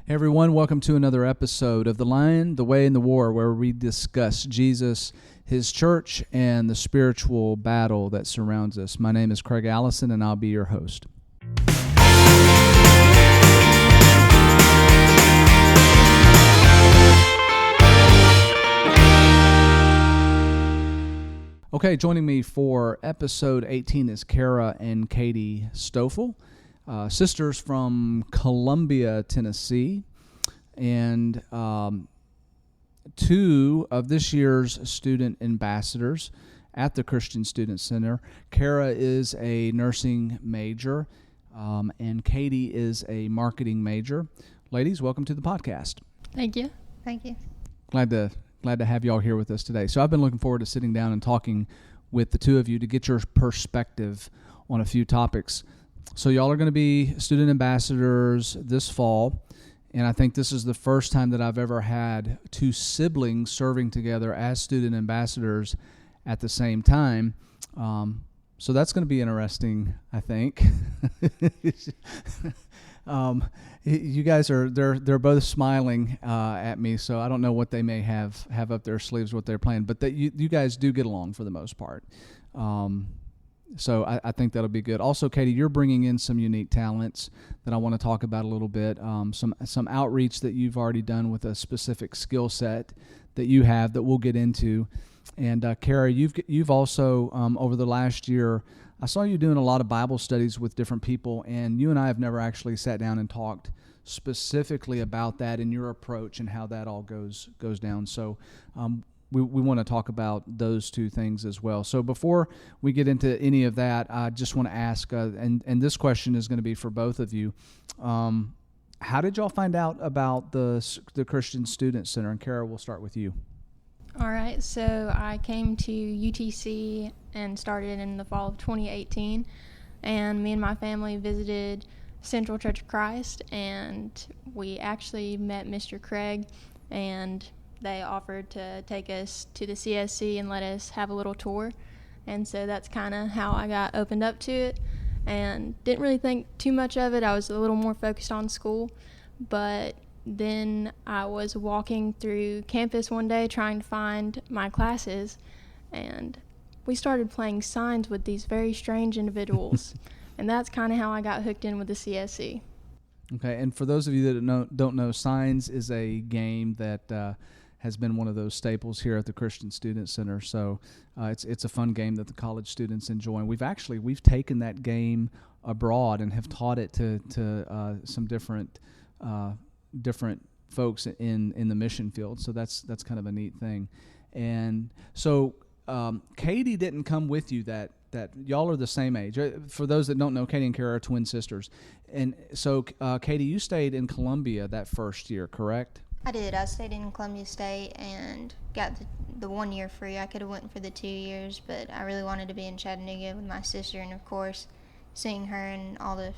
Hey everyone, welcome to another episode of The Lion, the Way, and the War, where we discuss Jesus, His church, and the spiritual battle that surrounds us. My name is Craig Allison, and I'll be your host. Okay, joining me for episode 18 is Kara and Katie Stofel, sisters from Columbia, Tennessee, and two of this year's student ambassadors at the Christian Student Center. Kara is a nursing major, and Katie is a marketing major. Ladies, welcome to the podcast. Thank you. Thank you. Glad to have y'all here with us today. So I've been looking forward to sitting down and talking with the two of you to get your perspective on a few topics. So y'all are going to be student ambassadors this fall, and I think this is the first time that I've ever had two siblings serving together as student ambassadors at the same time. So that's going to be interesting, I think. You guys they're both smiling at me, so I don't know what they may have up their sleeves, what they're planning, but you guys do get along for the most part. So I think that'll be good. Also, Katie, you're bringing in some unique talents that I want to talk about a little bit. Some outreach that you've already done with a specific skill set that you have that we'll get into. And Kara, you've also over the last year, I saw you doing a lot of Bible studies with different people, and you and I have never actually sat down and talked specifically about that and your approach and how that all goes down. So we want to talk about those two things as well. So before we get into any of that, I just want to ask, and this question is going to be for both of you, how did y'all find out about the Christian Student Center? And Kara, we'll start with you. All right, so I came to UTC and started in the fall of 2018, and me and my family visited Central Church of Christ, and we actually met Mr. Craig, and they offered to take us to the CSC and let us have a little tour, and so that's kind of how I got opened up to it, and didn't really think too much of it. I was a little more focused on school, but then I was walking through campus one day trying to find my classes, and we started playing signs with these very strange individuals, and that's kind of how I got hooked in with the CSC. Okay, and for those of you that don't know, Signs is a game that has been one of those staples here at the Christian Student Center. So it's a fun game that the college students enjoy. And we've taken that game abroad and have taught it to some different folks in the mission field. So that's kind of a neat thing. And so Katie didn't come with you. That y'all are the same age. For those that don't know, Katie and Kara are twin sisters. And so Katie, you stayed in Columbia that first year, correct? I did. I stayed in Columbia State and got the 1 year free. I could have went for the 2 years, but I really wanted to be in Chattanooga with my sister, and of course, seeing her and all the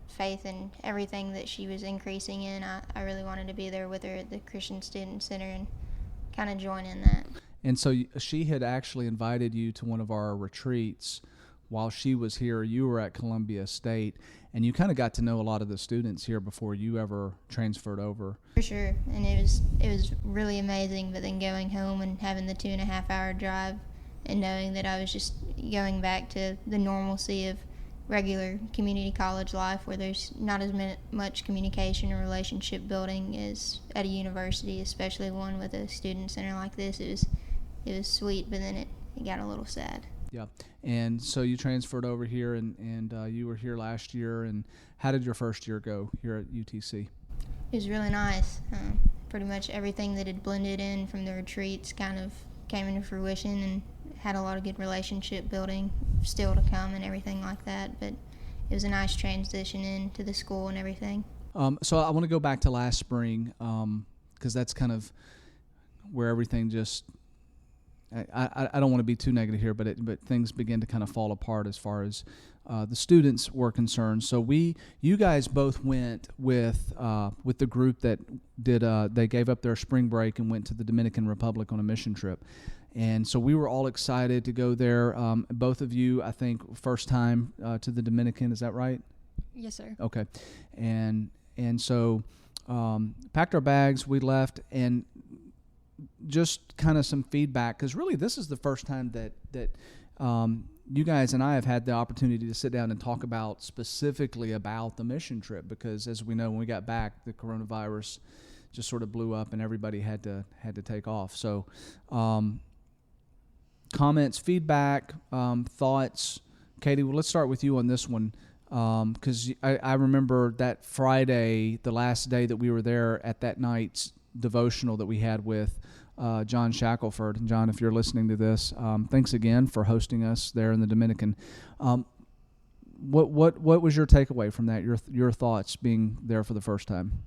faith and everything that she was increasing in, I really wanted to be there with her at the Christian Student Center and kind of join in that. And so she had actually invited you to one of our retreats while she was here. You were at Columbia State, and you kind of got to know a lot of the students here before you ever transferred over. For sure, and it was really amazing, but then going home and having the 2.5-hour drive and knowing that I was just going back to the normalcy of regular community college life where there's not as much communication or relationship building as at a university, especially one with a student center like this. It was sweet, but then it got a little sad. Yeah, and so you transferred over here, and you were here last year. And how did your first year go here at UTC? It was really nice. Pretty much everything that had blended in from the retreats kind of came into fruition, and had a lot of good relationship building still to come and everything like that. But it was a nice transition into the school and everything. So I want to go back to last spring because that's kind of where everything just I don't want to be too negative here, but things begin to kind of fall apart as far as the students were concerned. So you guys both went with the group that did. They gave up their spring break and went to the Dominican Republic on a mission trip, and so we were all excited to go there. Both of you, I think, first time to the Dominican. Is that right? Yes, sir. Okay, and so packed our bags, we left, and just kind of some feedback, because really this is the first time that you guys and I have had the opportunity to sit down and talk about specifically about the mission trip, because as we know, when we got back, the coronavirus just sort of blew up and everybody had to take off. So comments, feedback, thoughts. Katie, well, let's start with you on this one, because I remember that Friday, the last day that we were there, at that night's devotional that we had with John Shackelford. And John, if you're listening to this, thanks again for hosting us there in the Dominican. What was your takeaway from that? Your thoughts being there for the first time?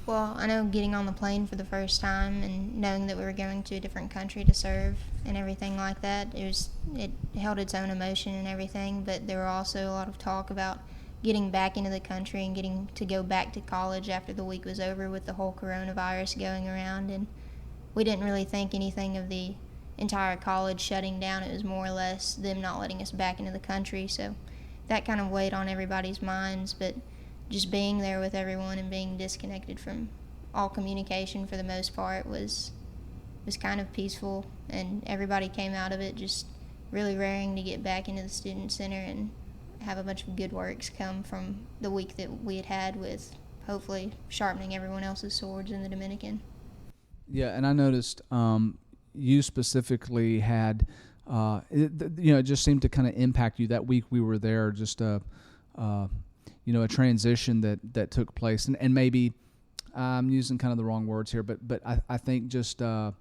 Well, I know getting on the plane for the first time and knowing that we were going to a different country to serve and everything like that, it held its own emotion and everything, but there were also a lot of talk about getting back into the country and getting to go back to college after the week was over with the whole coronavirus going around. And we didn't really think anything of the entire college shutting down. It was more or less them not letting us back into the country, so that kind of weighed on everybody's minds. But just being there with everyone and being disconnected from all communication for the most part was kind of peaceful, and everybody came out of it just really raring to get back into the student center and have a bunch of good works come from the week that we had with hopefully sharpening everyone else's swords in the Dominican. Yeah, and I noticed you specifically had, it just seemed to kind of impact you that week we were there, just a transition that took place. And maybe I'm using kind of the wrong words here, but I think just not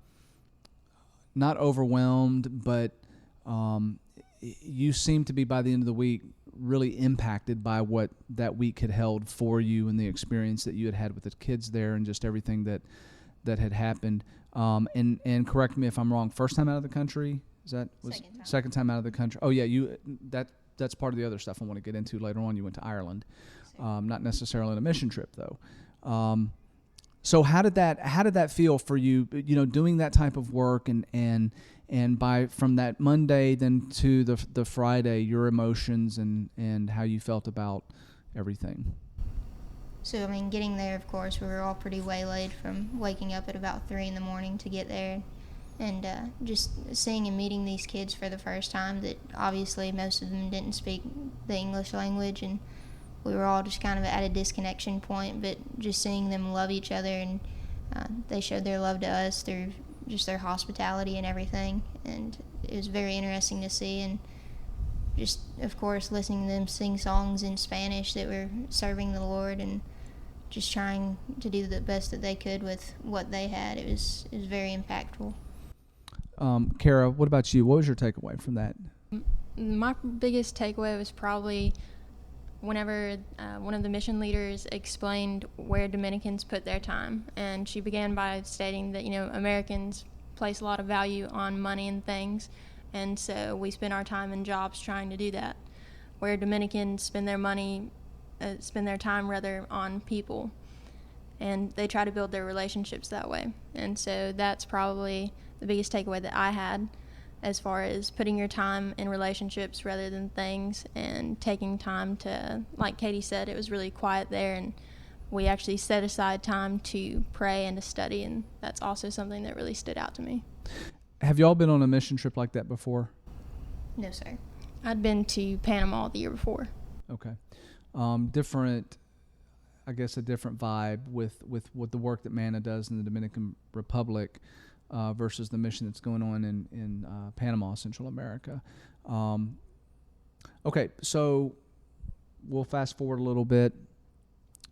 overwhelmed, but you seemed to be, by the end of the week, really impacted by what that week had held for you and the experience that you had with the kids there and just everything that had happened. And correct me if I'm wrong, first time out of the country? Second time out of the country? Oh yeah, that's part of the other stuff I want to get into later on. You went to Ireland, not necessarily on a mission trip though. So how did that feel for you? Doing that type of work and from that Monday then to the Friday, your emotions and how you felt about everything. So, getting there, of course, we were all pretty waylaid from waking up at about 3 in the morning to get there. And just seeing and meeting these kids for the first time that obviously most of them didn't speak the English language, and we were all just kind of at a disconnection point, but just seeing them love each other, and they showed their love to us through just their hospitality and everything, and it was very interesting to see. And just, of course, listening to them sing songs in Spanish that were serving the Lord and just trying to do the best that they could with what they had. It was very impactful. Kara, what about you? What was your takeaway from that? My biggest takeaway was probably whenever one of the mission leaders explained where Dominicans put their time. And she began by stating that, Americans place a lot of value on money and things, and so we spend our time in jobs trying to do that, where Dominicans spend their time rather on people, and they try to build their relationships that way. And so that's probably the biggest takeaway that I had, as far as putting your time in relationships rather than things, and taking time to, like Katie said, it was really quiet there, and we actually set aside time to pray and to study, and that's also something that really stood out to me. Have y'all been on a mission trip like that before? No, sir. I'd been to Panama the year before. Okay. Different, I guess, a different vibe with the work that MANA does in the Dominican Republic versus the mission that's going on in Panama, Central America. Okay, so we'll fast forward a little bit.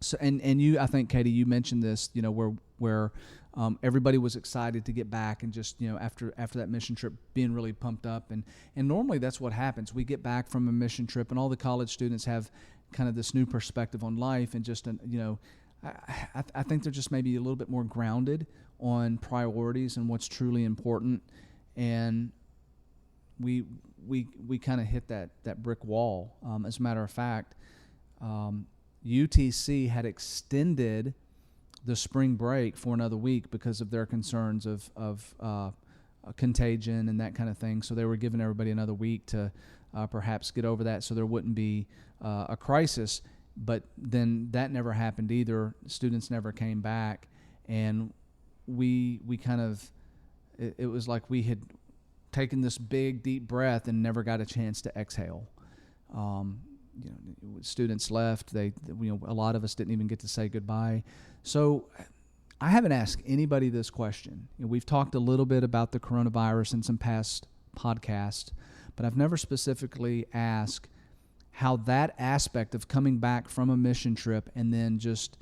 So, and you, I think, Katie, you mentioned this, where everybody was excited to get back, and just, after that mission trip, being really pumped up. And normally that's what happens. We get back from a mission trip, and all the college students have kind of this new perspective on life, and just, I think they're just maybe a little bit more grounded on priorities and what's truly important. And we kind of hit that brick wall. As a matter of fact, UTC had extended the spring break for another week because of their concerns of contagion and that kind of thing. So they were giving everybody another week to perhaps get over that, so there wouldn't be a crisis. but then that never happened either. Students never came back, and we kind of, it was like we had taken this big deep breath and never got a chance to exhale. Students left. A lot of us didn't even get to say goodbye. So I haven't asked anybody this question. We've talked a little bit about the coronavirus in some past podcasts, but I've never specifically asked how that aspect of coming back from a mission trip and then just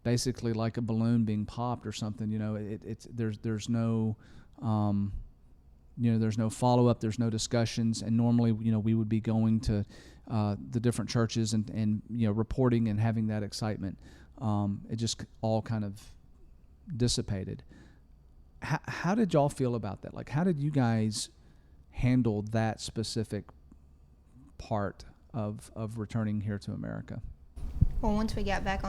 basically like a balloon being popped or something, there's no there's no follow-up, there's no discussions, and normally we would be going to the different churches and reporting and having that excitement. It just all kind of dissipated. How did y'all feel about that? Like, how did you guys handle that specific part of returning here to America? Well, once we got back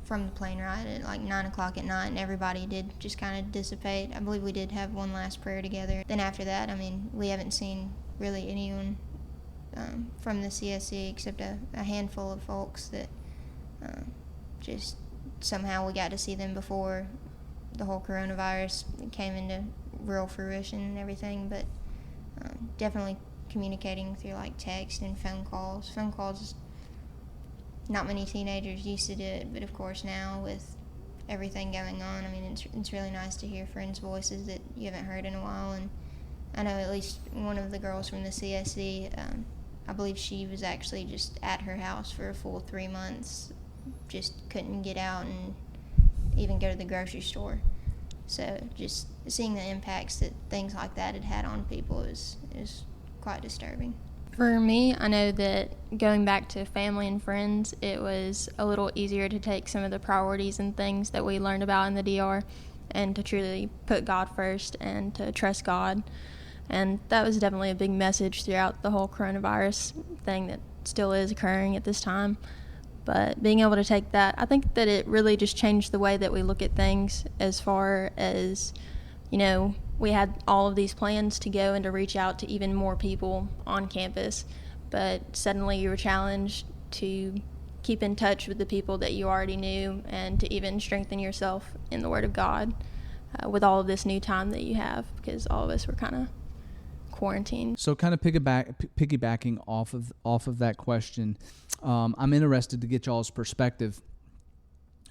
from the plane ride at like 9 o'clock at night, and everybody did just kind of dissipate. I believe we did have one last prayer together. Then after that, we haven't seen really anyone from the CSC except a handful of folks that just somehow we got to see them before the whole coronavirus came into real fruition and everything. But definitely communicating through like text and phone calls. Phone calls, not many teenagers used to do it, but of course now with everything going on, it's really nice to hear friends' voices that you haven't heard in a while. And I know at least one of the girls from the CSC, I believe she was actually just at her house for a full 3 months, just couldn't get out and even go to the grocery store. So just seeing the impacts that things like that had on people is quite disturbing. For me, I know that going back to family and friends, it was a little easier to take some of the priorities and things that we learned about in the DR and to truly put God first and to trust God. And that was definitely a big message throughout the whole coronavirus thing that still is occurring at this time. But being able to take that, I think that it really just changed the way that we look at things as far as, we had all of these plans to go and to reach out to even more people on campus, but suddenly you were challenged to keep in touch with the people that you already knew and to even strengthen yourself in the Word of God with all of this new time that you have, because all of us were kind of quarantined. So kind of piggybacking off of that question, I'm interested to get y'all's perspective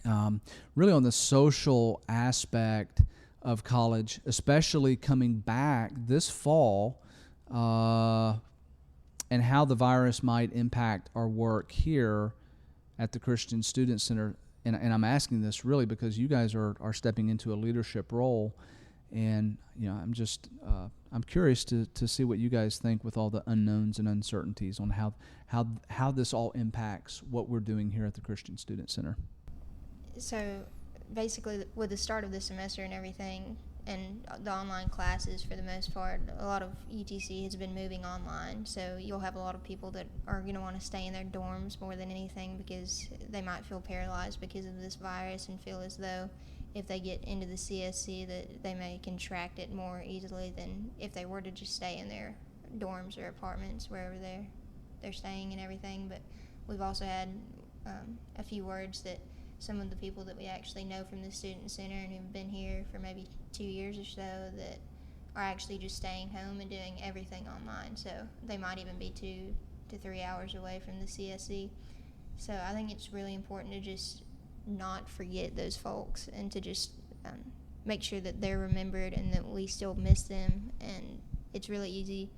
really on the social aspect of college, especially coming back this fall, and how the virus might impact our work here at the Christian Student Center. And I'm asking this really because you guys are stepping into a leadership role, and I'm curious to see what you guys think with all the unknowns and uncertainties on how this all impacts what we're doing here at the Christian Student Center. So basically, with the start of the semester and everything, and the online classes for the most part, a lot of UTC has been moving online. So you'll have a lot of people that are going to want to stay in their dorms more than anything because they might feel paralyzed because of this virus and feel as though if they get into the CSC that they may contract it more easily than if they were to just stay in their dorms or apartments wherever they're staying and everything. But we've also had a few words that some of the people that we actually know from the Student Center and who've been here for maybe 2 years or so that are actually just staying home and doing everything online. So they might even be 2 to 3 hours away from the CSC. So I think it's really important to just not forget those folks and to just make sure that they're remembered and that we still miss them. And it's really easy,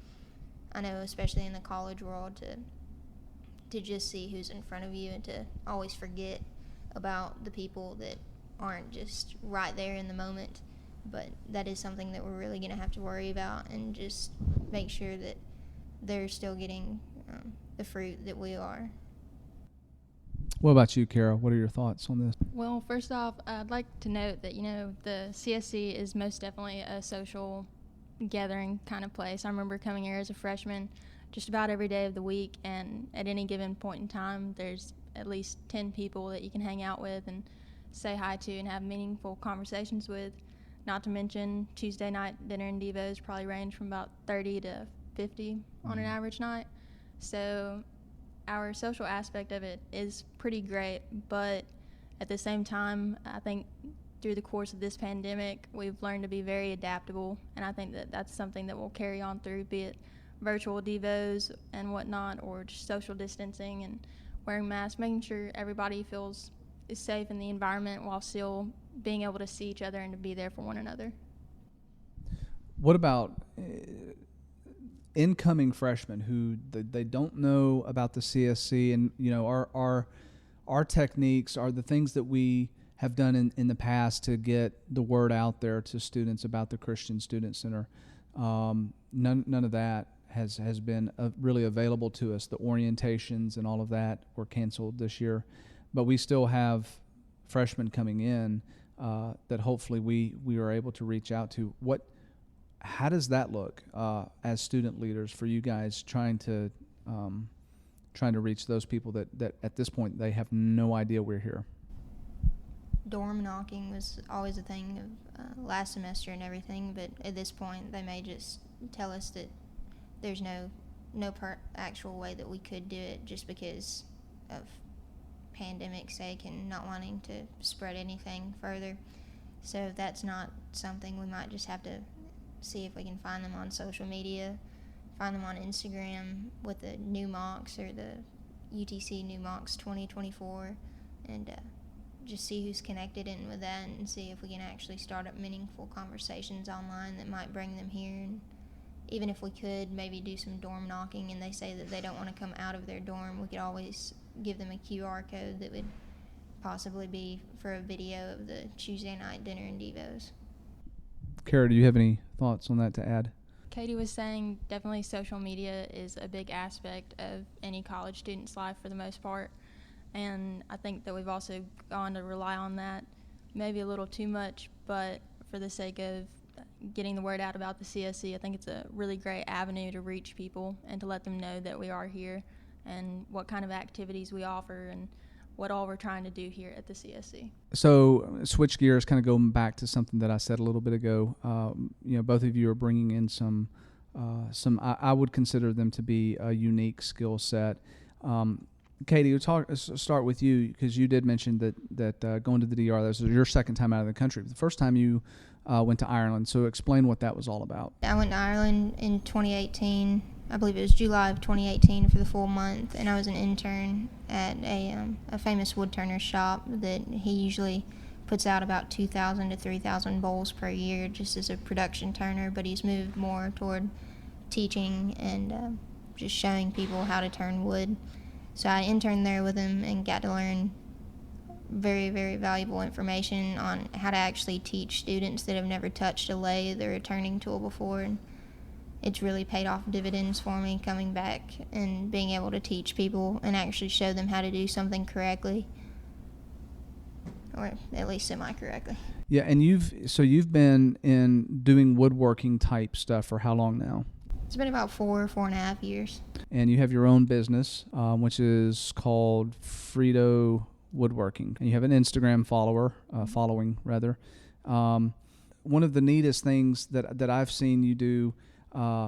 I know, especially in the college world, to just see who's in front of you and to always forget about the people that aren't just right there in the moment. But that is something that we're really going to have to worry about and just make sure that they're still getting the fruit that we are. What about you, Kara? What are your thoughts on this? Well, first off, I'd like to note that, the CSC is most definitely a social gathering kind of place. I remember coming here as a freshman just about every day of the week, and at any given point in time, there's at least 10 people that you can hang out with and say hi to and have meaningful conversations with. Not to mention Tuesday night dinner and devos probably range from about 30 to 50 on an average night. So our social aspect of it is pretty great, but at the same time, I think through the course of this pandemic, we've learned to be very adaptable, and I think that that's something that will carry on through, be it virtual devos and whatnot, or just social distancing and wearing masks, making sure everybody feels safe in the environment while still being able to see each other and to be there for one another. What about incoming freshmen who they don't know about the CSC, and our techniques are the things that we have done in the past to get the word out there to students about the Christian Student Center. None of that has been really available to us. The orientations and all of that were canceled this year, but we still have freshmen coming in that hopefully we are able to reach out to. How does that look as student leaders for you guys trying to reach those people that at this point they have no idea we're here? Dorm knocking was always a thing of last semester and everything, but at this point they may just tell us that there's no actual way that we could do it just because of pandemic's sake and not wanting to spread anything further. So if that's not something, we might just have to see if we can find them on social media, find them on Instagram with the new mocks or the UTC new mocks 2024, and just see who's connected in with that and see if we can actually start up meaningful conversations online that might bring them here. And even if we could maybe do some dorm knocking and they say that they don't want to come out of their dorm, we could always give them a QR code that would possibly be for a video of the Tuesday night dinner and devos. Kara, do you have any thoughts on that to add? Katie was saying definitely social media is a big aspect of any college student's life for the most part, and I think that we've also gone to rely on that maybe a little too much, but for the sake of getting the word out about the CSC, I think it's a really great avenue to reach people and to let them know that we are here and what kind of activities we offer and what all we're trying to do here at the CSC. So switch gears, kind of going back to something that I said a little bit ago. Both of you are bringing in some I would consider them to be a unique skill set. Katie, we'll start with you because you did mention that going to the DR, this was your second time out of the country. The first time you went to Ireland. So explain what that was all about. I went to Ireland in 2018. I believe it was July of 2018 for the full month, and I was an intern at a famous woodturner shop that he usually puts out about 2,000 to 3,000 bowls per year just as a production turner, but he's moved more toward teaching and just showing people how to turn wood. So I interned there with him and got to learn very, very valuable information on how to actually teach students that have never touched a lathe or a turning tool before. And it's really paid off dividends for me coming back and being able to teach people and actually show them how to do something correctly, or at least semi-correctly. Yeah, and you've been in doing woodworking type stuff for how long now? It's been about 4.5 years. And you have your own business, which is called Frito Woodworking. And you have an Instagram following rather. One of the neatest things that I've seen you do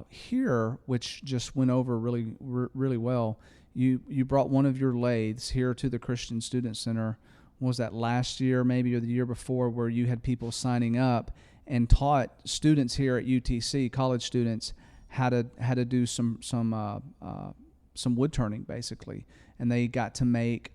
here, which just went over really well, you brought one of your lathes here to the Christian Student Center. What was that, last year maybe or the year before, where you had people signing up and taught students here at UTC, college students, how to do some wood turning basically, and they got to make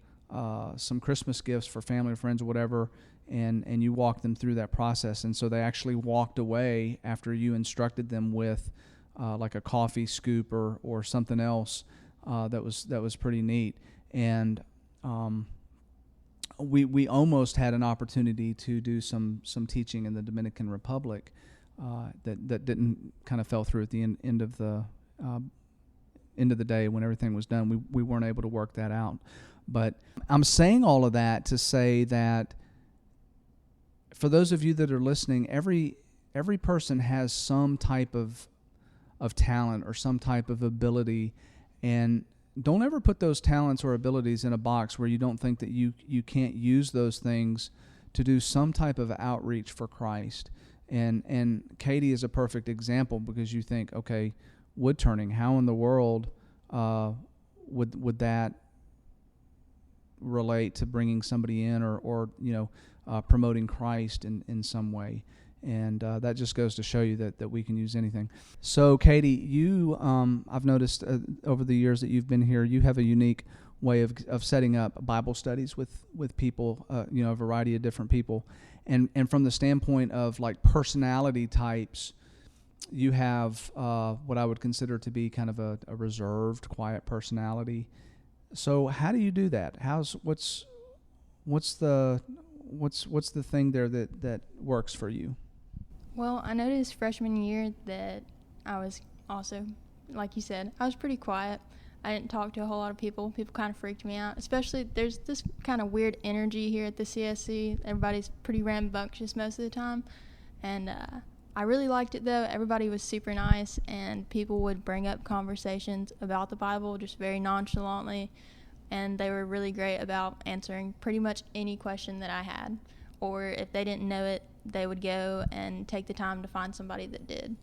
some Christmas gifts for family or friends or whatever, and you walked them through that process. And so they actually walked away after you instructed them with like a coffee scoop or something else that was pretty neat. And we almost had an opportunity to do some teaching in the Dominican Republic that didn't, kind of fell through at the end of the day when everything was done. We weren't able to work that out. But I'm saying all of that to say that for those of you that are listening, every person has some type of talent or some type of ability, and don't ever put those talents or abilities in a box where you don't think that you can't use those things to do some type of outreach for Christ. And Katie is a perfect example, because you think, okay, wood turning, how in the world would that relate to bringing somebody in, or promoting Christ in some way? And that just goes to show you that we can use anything. So, Katie, you, I've noticed over the years that you've been here, you have a unique way of setting up Bible studies with people, a variety of different people. And from the standpoint of like personality types, you have what I would consider to be kind of a reserved, quiet personality. So how do you do that? What's the thing there that works for you? Well, I noticed freshman year that I was also, like you said, I was pretty quiet. I didn't talk to a whole lot of people. People kind of freaked me out. Especially, there's this kind of weird energy here at the CSC. Everybody's pretty rambunctious most of the time. And I really liked it, though. Everybody was super nice, and people would bring up conversations about the Bible just very nonchalantly. And they were really great about answering pretty much any question that I had. Or if they didn't know it, they would go and take the time to find somebody that did.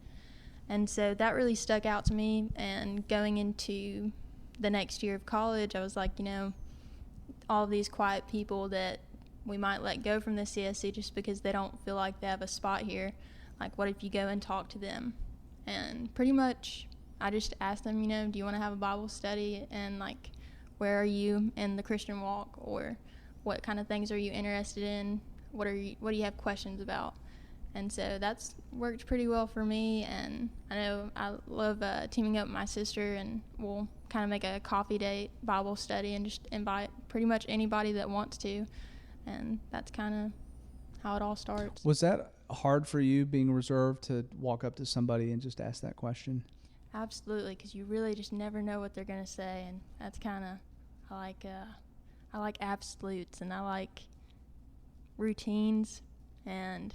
And so that really stuck out to me. And going into the next year of college, I was like, all of these quiet people that we might let go from the CSC just because they don't feel like they have a spot here. Like, what if you go and talk to them? And pretty much I just asked them, do you want to have a Bible study? And like, where are you in the Christian walk? Or what kind of things are you interested in? What do you have questions about? And so that's worked pretty well for me. And I know I love teaming up with my sister, and we'll kind of make a coffee date Bible study and just invite pretty much anybody that wants to. And that's kind of how it all starts. Was that hard for you, being reserved, to walk up to somebody and just ask that question? Absolutely, because you really just never know what they're going to say. And that's kind of, I like absolutes, and I like routines, and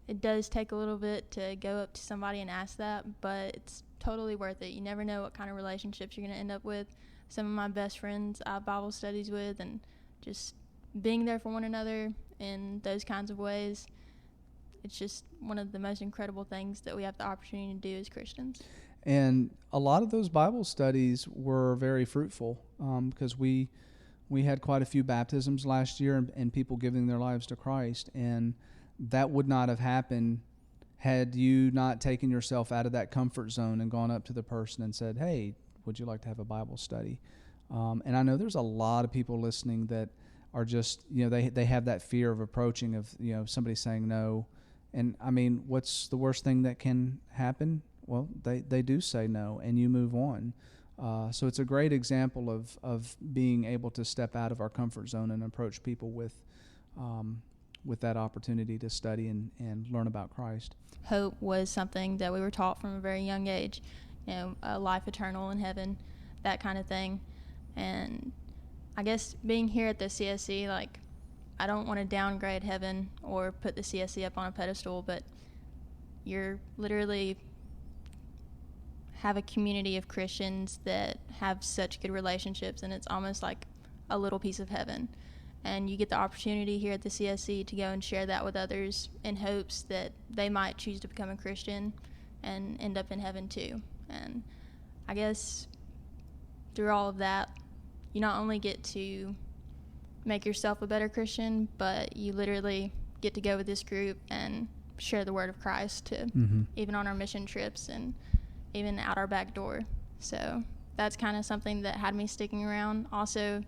it does take a little bit to go up to somebody and ask that, but it's totally worth it. You never know what kind of relationships you're going to end up with. Some of my best friends I have Bible studies with, and just being there for one another in those kinds of ways, it's just one of the most incredible things that we have the opportunity to do as Christians. And a lot of those Bible studies were very fruitful, because we had quite a few baptisms last year, and people giving their lives to Christ. And that would not have happened had you not taken yourself out of that comfort zone and gone up to the person and said, hey, would you like to have a Bible study? And I know there's a lot of people listening that are just, they have that fear of approaching, of, somebody saying no. And I mean, what's the worst thing that can happen? Well, they do say no, and you move on. So it's a great example of being able to step out of our comfort zone and approach people with that opportunity to study and learn about Christ. Hope was something that we were taught from a very young age, a life eternal in heaven, that kind of thing. And I guess being here at the CSC, like, I don't want to downgrade heaven or put the CSC up on a pedestal, but you're literally have a community of Christians that have such good relationships, and it's almost like a little piece of heaven. And you get the opportunity here at the CSC to go and share that with others in hopes that they might choose to become a Christian and end up in heaven too. And I guess through all of that, you not only get to make yourself a better Christian, but you literally get to go with this group and share the word of Christ to even on our mission trips and even out our back door. So that's kind of something that had me sticking around. Also,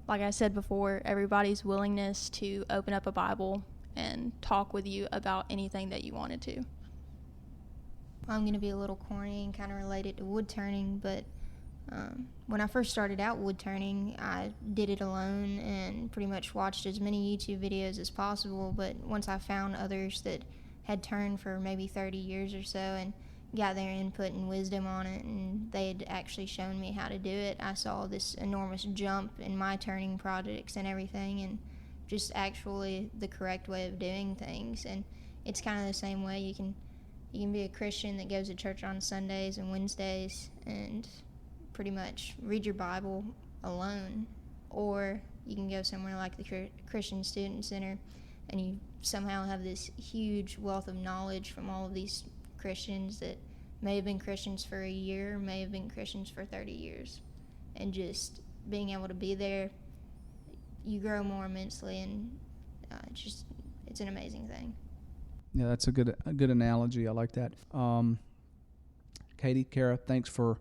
like I said before, everybody's willingness to open up a Bible and talk with you about anything that you wanted to. I'm going to be a little corny and kind of related to wood turning, but when I first started out wood turning, I did it alone and pretty much watched as many YouTube videos as possible. But once I found others that had turned for maybe 30 years or so and got their input and wisdom on it, and they had actually shown me how to do it, I saw this enormous jump in my turning projects and everything, and just actually the correct way of doing things. And it's kind of the same way. You can be a Christian that goes to church on Sundays and Wednesdays and pretty much read your Bible alone, or you can go somewhere like the Christian Student Center and you somehow have this huge wealth of knowledge from all of these Christians that may have been Christians for a year, may have been Christians for 30 years. and just being able to be there, you grow more immensely, and it's an amazing thing. Yeah, that's a good analogy. I like that. Katie, Kara, thanks for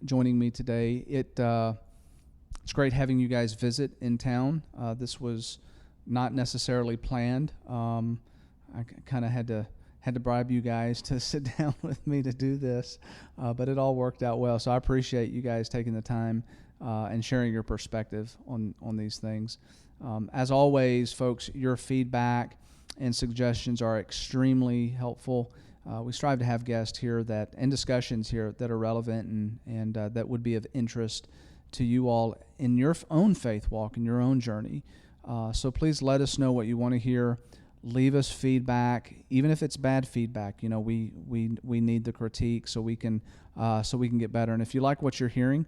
joining me today. It's great having you guys visit in town. This was not necessarily planned. I kind of had to bribe you guys to sit down with me to do this, but it all worked out well. So I appreciate you guys taking the time and sharing your perspective on these things. As always, folks, your feedback and suggestions are extremely helpful. We strive to have guests here and discussions here that are relevant and that would be of interest to you all in your own faith walk, in your own journey. So please let us know what you want to hear. Leave us feedback, even if it's bad feedback. We need the critique so we can get better. And if you like what you're hearing,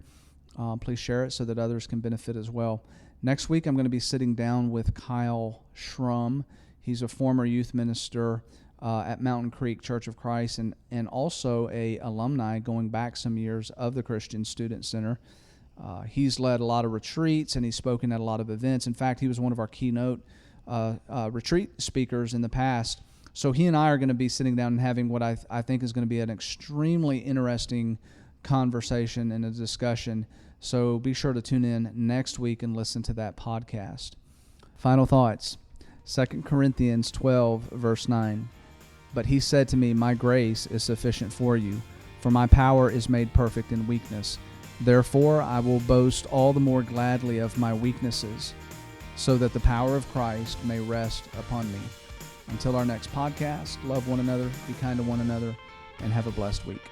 please share it so that others can benefit as well. Next week, I'm going to be sitting down with Kyle Schrum. He's a former youth minister at Mountain Creek Church of Christ and also a alumni going back some years of the Christian Student Center. He's led a lot of retreats and he's spoken at a lot of events. In fact, he was one of our keynote retreat speakers in the past. So he and I are going to be sitting down and having what I think is going to be an extremely interesting conversation and a discussion. So be sure to tune in next week and listen to that podcast. Final thoughts. 2 Corinthians 12, verse 9. But he said to me, my grace is sufficient for you, for my power is made perfect in weakness. Therefore I will boast all the more gladly of my weaknesses, so that the power of Christ may rest upon me. Until our next podcast, love one another, be kind to one another, and have a blessed week.